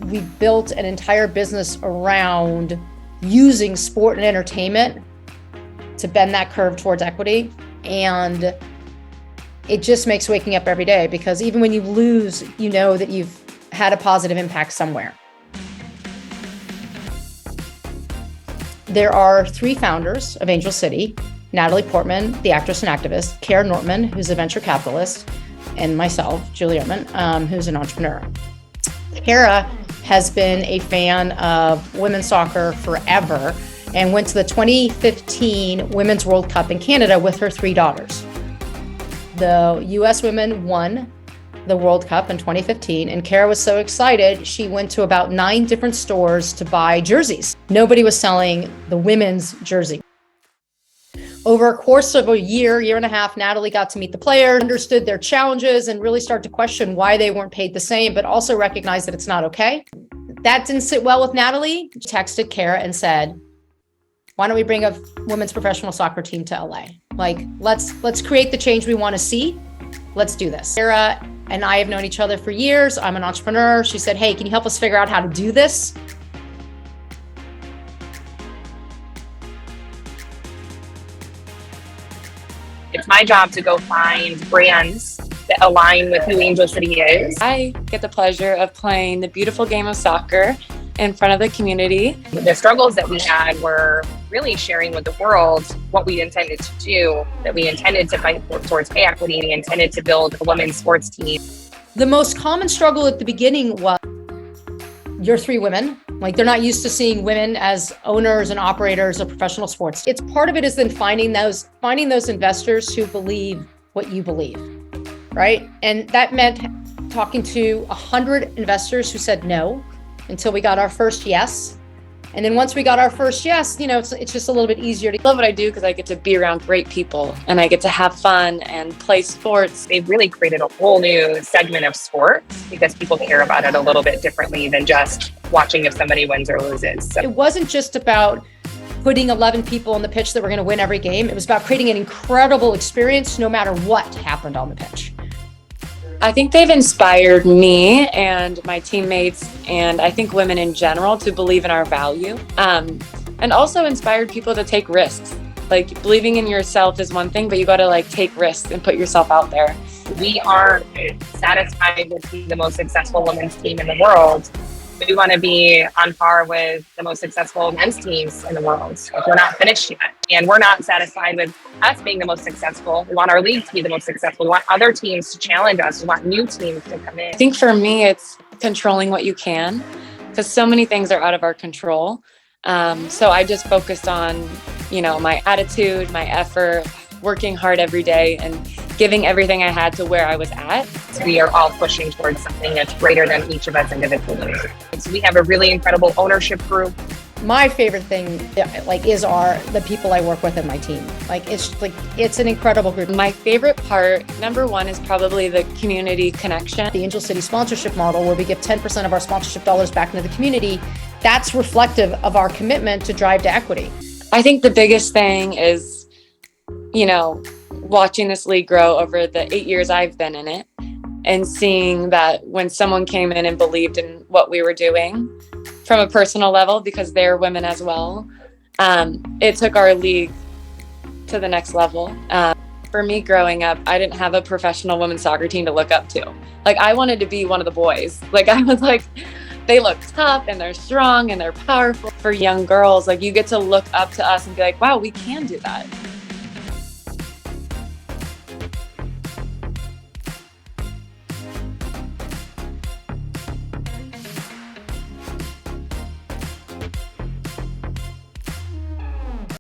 we built an entire business around using sport and entertainment to bend that curve towards equity. And it just makes waking up every day, because even when you lose, you know that you've had a positive impact somewhere. There are 3 founders of Angel City: Natalie Portman, the actress and activist; Kara Nortman, who's a venture capitalist; and myself, Julie Ertman, who's an entrepreneur. Kara has been a fan of women's soccer forever and went to the 2015 Women's World Cup in Canada with her 3 daughters. The US women won the World Cup in 2015, and Kara was so excited, she went to about 9 different stores to buy jerseys. Nobody was selling the women's jersey. Over a course of a year and a half, Natalie got to meet the players, understood their challenges, and really started to question why they weren't paid the same, but also recognized that it's not okay. That didn't sit well with Natalie. She texted Kara and said, why don't we bring a women's professional soccer team to LA? Like, let's create the change we want to see. Let's do this. Kara and I have known each other for years. I'm an entrepreneur. She said, hey, can you help us figure out how to do this? It's my job to go find brands that align with who Angel City is. I get the pleasure of playing the beautiful game of soccer in front of the community. The struggles that we had were really sharing with the world what we intended to do, that we intended to fight towards pay equity, we intended to build a women's sports team. The most common struggle at the beginning was, you're 3 women. Like, they're not used to seeing women as owners and operators of professional sports. It's part of it is then finding those investors who believe what you believe, right? And that meant talking to 100 investors who said no until we got our first yes. And then once we got our first yes, it's just a little bit easier to I love what I do because I get to be around great people and I get to have fun and play sports. They've really created a whole new segment of sports because people care about it a little bit differently than just watching if somebody wins or loses. So it wasn't just about putting 11 people on the pitch that were going to win every game. It was about creating an incredible experience no matter what happened on the pitch. I think they've inspired me and my teammates, and I think women in general, to believe in our value, and also inspired people to take risks. Like, believing in yourself is one thing, but you got to take risks and put yourself out there. We aren't satisfied with being the most successful women's team in the world. We want to be on par with the most successful men's teams in the world. If we're not finished yet. And we're not satisfied with us being the most successful. We want our league to be the most successful. We want other teams to challenge us. We want new teams to come in. I think for me, it's controlling what you can, because so many things are out of our control. So I just focused on, my attitude, my effort, working hard every day and giving everything I had to where I was at. We are all pushing towards something that's greater than each of us individually. So we have a really incredible ownership group. My favorite thing is the people I work with in my team. It's an incredible group. My favorite part, number one, is probably the community connection. The Angel City sponsorship model, where we give 10% of our sponsorship dollars back into the community, that's reflective of our commitment to drive to equity. I think the biggest thing is, watching this league grow over the 8 years I've been in it, and seeing that when someone came in and believed in what we were doing from a personal level, because they're women as well, it took our league to the next level. For me growing up, I didn't have a professional women's soccer team to look up to. I wanted to be one of the boys. I was they look tough and they're strong and they're powerful. For young girls, you get to look up to us and be like, wow, we can do that.